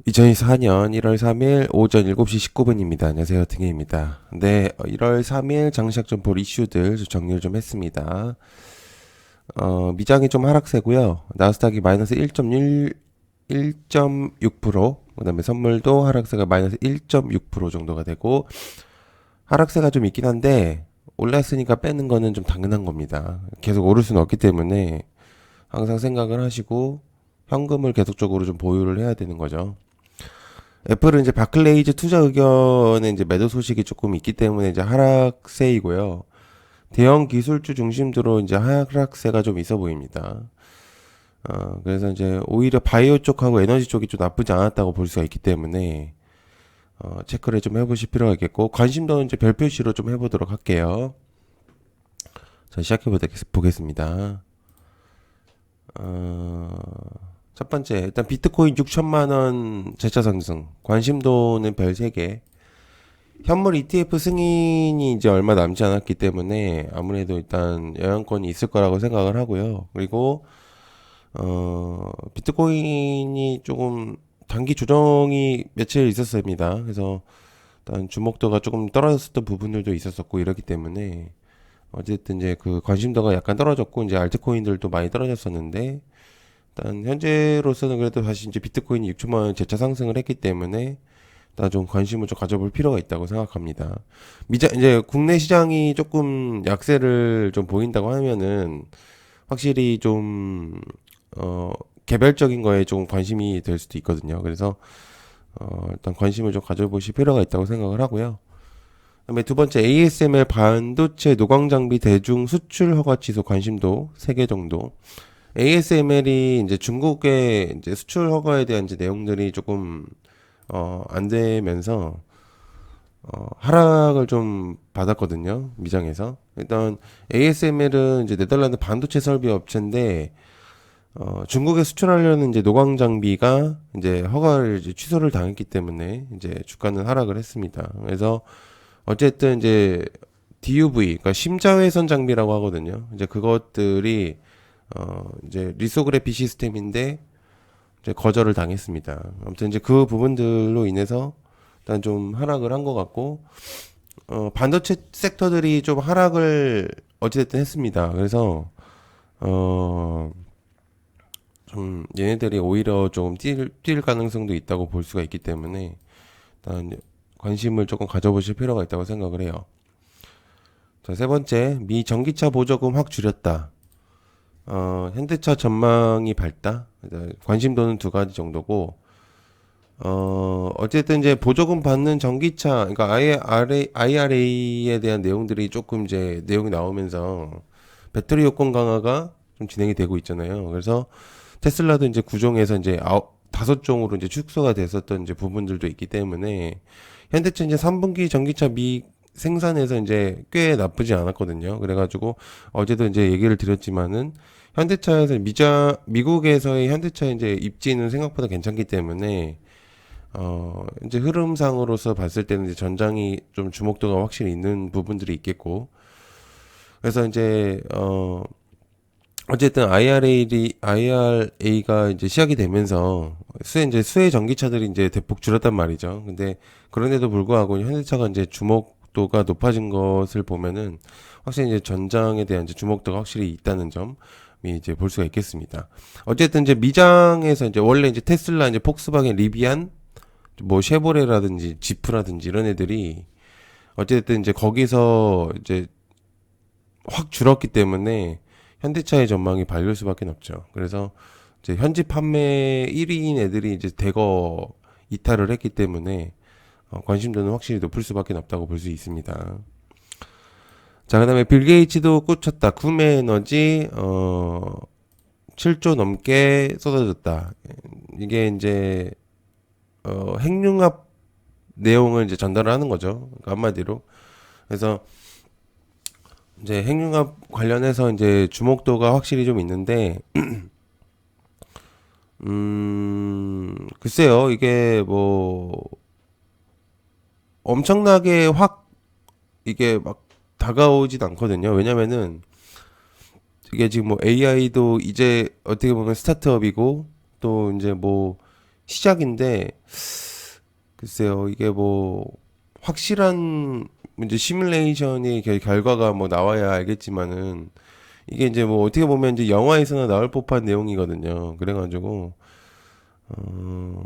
2024년 1월 3일 오전 7시 19분입니다. 안녕하세요. 등혜입니다. 네, 1월 3일 장시작 좀 볼 이슈들 정리를 좀 했습니다. 미장이 좀 하락세고요. 나스닥이 마이너스 1.6%, 그 다음에 선물도 하락세가 마이너스 1.6% 정도가 되고, 하락세가 좀 있긴 한데, 올랐으니까 빼는 거는 좀 당연한 겁니다. 계속 오를 수는 없기 때문에, 항상 생각을 하시고, 현금을 계속적으로 좀 보유를 해야 되는 거죠. 애플은 이제 바클레이즈 투자 의견에 이제 매도 소식이 조금 있기 때문에 이제 하락세이고요. 대형 기술주 중심으로 이제 하락세가 좀 있어 보입니다. 그래서 이제 오히려 바이오 쪽하고 에너지 쪽이 좀 나쁘지 않았다고 볼 수가 있기 때문에 체크를 좀 해보실 필요가 있겠고, 관심도는 이제 별표시로 좀 해보도록 할게요. 자, 시작해 보겠습니다. 첫 번째, 일단 비트코인 6천만 원 재차 상승, 관심도는 별 3개. 현물 ETF 승인이 이제 얼마 남지 않았기 때문에 아무래도 일단 영향권이 있을 거라고 생각을 하고요. 그리고 비트코인이 조금 단기 조정이 며칠 있었습니다. 그래서 일단 주목도가 조금 떨어졌었던 부분들도 있었었고 이렇기 때문에 어쨌든 이제 그 관심도가 약간 떨어졌고 이제 알트코인들도 많이 떨어졌었는데 일단 현재로서는 그래도 다시 이제 비트코인이 6천만 원 재차 상승을 했기 때문에 나 좀 관심을 좀 가져볼 필요가 있다고 생각합니다. 이제 국내 시장이 조금 약세를 좀 보인다고 하면은 확실히 좀, 개별적인 거에 좀 관심이 될 수도 있거든요. 그래서, 일단 관심을 좀 가져보실 필요가 있다고 생각을 하고요. 그다음에 두 번째, ASML 반도체 노광 장비 대중 수출 허가 취소 관심도 3개 정도. ASML이 이제 중국의 이제 수출 허가에 대한 이제 내용들이 조금 안 되면서 하락을 좀 받았거든요. 미장에서. 일단 ASML은 이제 네덜란드 반도체 설비 업체인데 중국에 수출하려는 이제 노광 장비가 이제 허가를 이제 취소를 당했기 때문에 이제 주가는 하락을 했습니다. 그래서 어쨌든 이제 DUV, 그러니까 심자회선 장비라고 하거든요. 이제 그것들이 이제 리소그래피 시스템인데 이제 거절을 당했습니다. 아무튼 이제 그 부분들로 인해서 일단 좀 하락을 한 것 같고, 반도체 섹터들이 좀 하락을 어찌됐든 했습니다. 그래서, 어, 좀 얘네들이 오히려 좀 뛸 가능성도 있다고 볼 수가 있기 때문에 일단 관심을 조금 가져보실 필요가 있다고 생각을 해요. 자, 세 번째, 미 전기차 보조금 확 줄였다. 현대차 전망이 밝다. 관심도는 2가지 정도고, 어쨌든 이제 보조금 받는 전기차, 그러니까 IRA에 대한 내용들이 조금 이제 내용이 나오면서 배터리 요건 강화가 좀 진행이 되고 있잖아요. 그래서 테슬라도 이제 9종에서 이제 5종으로 이제 축소가 됐었던 이제 부분들도 있기 때문에 현대차 이제 3분기 전기차 생산에서 이제 꽤 나쁘지 않았거든요. 그래가지고 어제도 이제 얘기를 드렸지만은 현대차에서 미국에서의 현대차 이제 입지는 생각보다 괜찮기 때문에 이제 흐름상으로서 봤을 때는 이제 전장이 좀 주목도가 확실히 있는 부분들이 있겠고, 그래서 이제, 어쨌든 IRA가 이제 시작이 되면서, 이제 수혜 전기차들이 이제 대폭 줄었단 말이죠. 근데 그런데도 불구하고 현대차가 이제 주목도가 높아진 것을 보면은, 확실히 이제 전장에 대한 이제 주목도가 확실히 있다는 점, 이제 볼 수가 있겠습니다. 어쨌든 이제 미장에서 이제 원래 이제 테슬라, 이제 폭스바겐, 리비안, 뭐 쉐보레라든지 지프라든지 이런 애들이 어쨌든 이제 거기서 이제 확 줄었기 때문에 현대차의 전망이 밝을 수밖에 없죠. 그래서 이제 현지 판매 1위인 애들이 이제 대거 이탈을 했기 때문에 관심도는 확실히 높을 수밖에 없다고 볼 수 있습니다. 자, 그다음에 빌 게이츠도 꽂혔다. 구매 에너지 7조 넘게 쏟아졌다. 이게 이제 핵융합 내용을 이제 전달을 하는 거죠. 그러니까 한마디로. 그래서 이제 핵융합 관련해서 이제 주목도가 확실히 좀 있는데, 글쎄요, 이게 뭐, 엄청나게 확, 이게 막 다가오진 않거든요. 왜냐면은, 이게 지금 뭐 AI도 이제 어떻게 보면 스타트업이고, 또 이제 뭐, 시작인데, 글쎄요, 이게 뭐, 확실한, 이제 시뮬레이션의 결과가 뭐 나와야 알겠지만은, 이게 이제 뭐 어떻게 보면 이제 영화에서나 나올 법한 내용이거든요. 그래가지고, 어,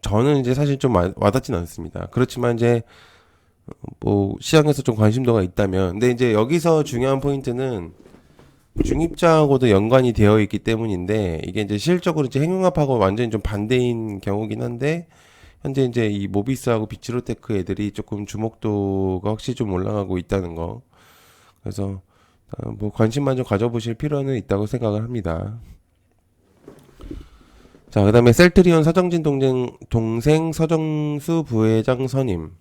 저는 이제 사실 좀 와닿진 않습니다. 그렇지만 이제 뭐 시장에서 좀 관심도가 있다면, 근데 이제 여기서 중요한 포인트는 중입자하고도 연관이 되어 있기 때문인데, 이게 이제 실질적으로 이제 핵융합하고 완전히 좀 반대인 경우긴 한데, 현재 이제 이 모비스하고 비츠로테크 애들이 조금 주목도가 확실히 좀 올라가고 있다는 거. 그래서 뭐 관심만 좀 가져보실 필요는 있다고 생각을 합니다. 자, 그다음에 셀트리온 서정진 동생 서정수 부회장 선임.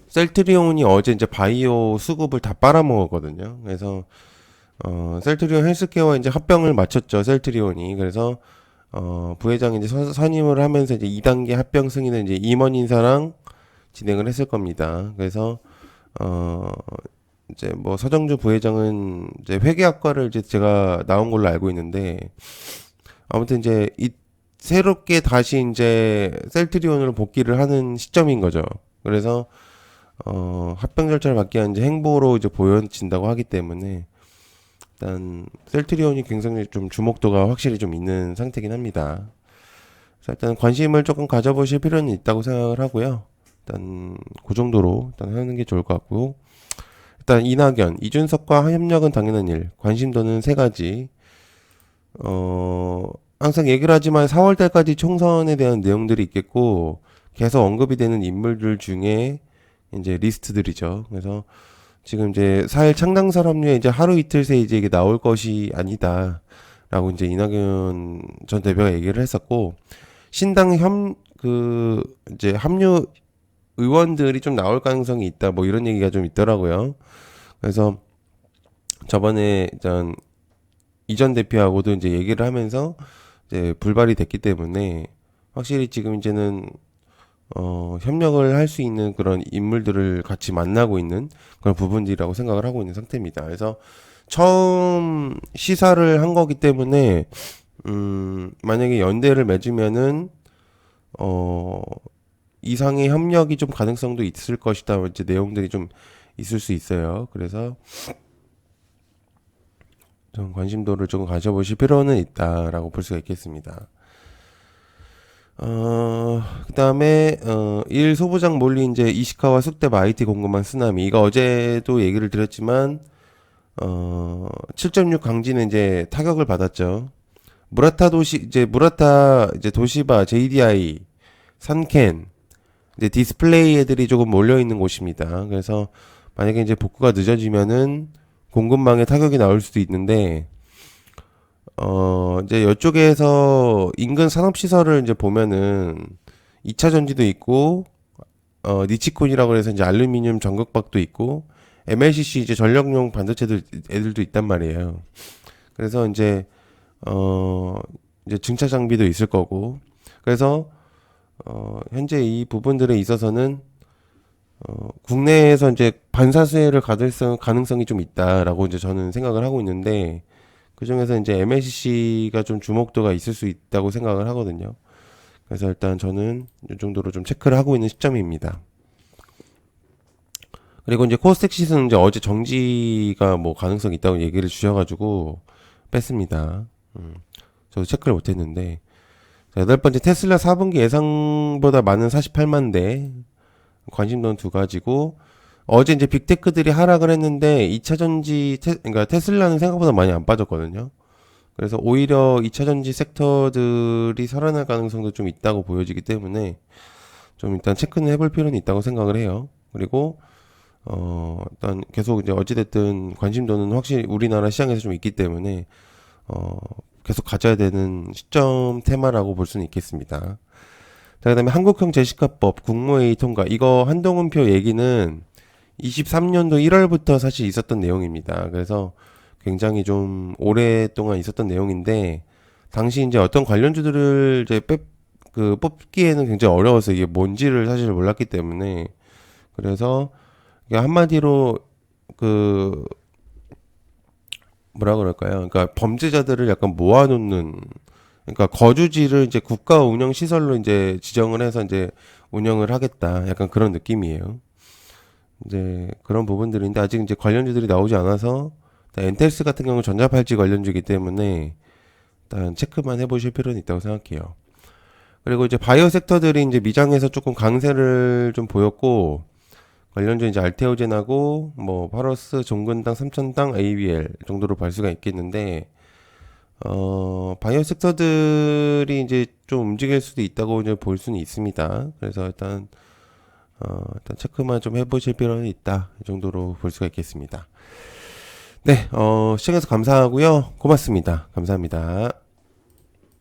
셀트리온이 어제 이제 바이오 수급을 다 빨아먹었거든요. 그래서 셀트리온 헬스케어와 이제 합병을 마쳤죠. 셀트리온이. 그래서 부회장이 이제 선임을 하면서 이제 2단계 합병 승인을 이제 임원 인사랑 진행을 했을 겁니다. 그래서 어 이제 뭐 서정주 부회장은 이제 회계학과를 이제 제가 나온 걸로 알고 있는데, 아무튼 이제 이 새롭게 다시 이제 셀트리온으로 복귀를 하는 시점인 거죠. 그래서 합병 절차를 받기 위한 이제 행보로 이제 보여진다고 하기 때문에 일단 셀트리온이 굉장히 좀 주목도가 확실히 좀 있는 상태긴 합니다. 그래서 일단 관심을 조금 가져보실 필요는 있다고 생각을 하고요. 일단 그 정도로 일단 하는 게 좋을 것 같고, 일단 이낙연, 이준석과 협력은 당연한 일, 관심도는 세 가지. 항상 얘기를 하지만 4월 달까지 총선에 대한 내용들이 있겠고, 계속 언급이 되는 인물들 중에 이제 리스트들이죠. 그래서 지금 이제 4일 창당설 합류에 이제 하루 이틀 새 이제 이게 나올 것이 아니다라고 이제 이낙연 전 대표가 얘기를 했었고, 신당 이제 합류 의원들이 좀 나올 가능성이 있다, 뭐 이런 얘기가 좀 있더라고요. 그래서 저번에 일단 이전 대표하고도 이제 얘기를 하면서 이제 불발이 됐기 때문에 확실히 지금 이제는 협력을 할 수 있는 그런 인물들을 같이 만나고 있는 그런 부분들이라고 생각을 하고 있는 상태입니다. 그래서 처음 시사를 한 거기 때문에 만약에 연대를 맺으면은 어 이상의 협력이 좀 가능성도 있을 것이다. 이제 내용들이 좀 있을 수 있어요. 그래서 좀 관심도를 조금 가져보실 필요는 있다라고 볼 수가 있겠습니다. 그 다음에, 일 소부장 몰리 이제 이시카와 숙대 IT 공급망 쓰나미. 이거 어제도 얘기를 드렸지만, 7.6 강진은 이제 타격을 받았죠. 무라타 이제 도시바, JDI, 산켄, 이제 디스플레이 애들이 조금 몰려있는 곳입니다. 그래서 만약에 이제 복구가 늦어지면은 공급망에 타격이 나올 수도 있는데, 이제 이쪽에서 인근 산업시설을 이제 보면은 2차 전지도 있고, 니치콘이라고 해서 이제 알루미늄 전극박도 있고, MLCC 이제 전력용 반도체들 애들도 있단 말이에요. 그래서 이제 증차 장비도 있을 거고, 그래서 현재 이 부분들에 있어서는 국내에서 이제 반사수혜를 받을 가능성이 좀 있다라고 이제 저는 생각을 하고 있는데, 그 중에서 이제 MLCC가 좀 주목도가 있을 수 있다고 생각을 하거든요. 그래서 일단 저는 이 정도로 좀 체크를 하고 있는 시점입니다. 그리고 이제 코스닥시스는 이제 어제 정지가 뭐 가능성이 있다고 얘기를 주셔가지고 뺐습니다. 저도 체크를 못했는데. 자, 여덟 번째 테슬라 4분기 예상보다 많은 48만 대. 관심도는 두 가지고, 어제 이제 빅테크들이 하락을 했는데 2차 전지 그러니까 테슬라는 생각보다 많이 안 빠졌거든요. 그래서 오히려 2차 전지 섹터들이 살아날 가능성도 좀 있다고 보여지기 때문에 좀 일단 체크는 해볼 필요는 있다고 생각을 해요. 그리고 일단 계속 이제 어찌됐든 관심도는 확실히 우리나라 시장에서 좀 있기 때문에 계속 가져야 되는 시점 테마라고 볼 수는 있겠습니다. 자, 그다음에 한국형 제시카법 국무회의 통과. 이거 한동훈표 얘기는 23년도 1월부터 사실 있었던 내용입니다. 그래서 굉장히 좀 오랫동안 있었던 내용인데, 당시 이제 어떤 관련주들을 이제 뽑기에는 굉장히 어려워서 이게 뭔지를 사실 몰랐기 때문에, 그래서 이게 한마디로 그 뭐라 그럴까요? 그러니까 범죄자들을 약간 모아놓는, 그러니까 거주지를 이제 국가 운영 시설로 이제 지정을 해서 이제 운영을 하겠다. 약간 그런 느낌이에요. 이제 그런 부분들인데 아직 이제 관련주들이 나오지 않아서 엔텔스 같은 경우 전자팔찌 관련주이기 때문에 일단 체크만 해보실 필요는 있다고 생각해요. 그리고 이제 바이오 섹터들이 이제 미장에서 조금 강세를 좀 보였고 관련주 이제 알테오젠하고 뭐 파러스, 종근당, 삼천당, ABL 정도로 볼 수가 있겠는데 바이오 섹터들이 이제 좀 움직일 수도 있다고 이제 볼 수는 있습니다. 그래서 일단 체크만 좀 해보실 필요는 있다. 이 정도로 볼 수가 있겠습니다. 네, 시청해서 감사하고요. 고맙습니다. 감사합니다.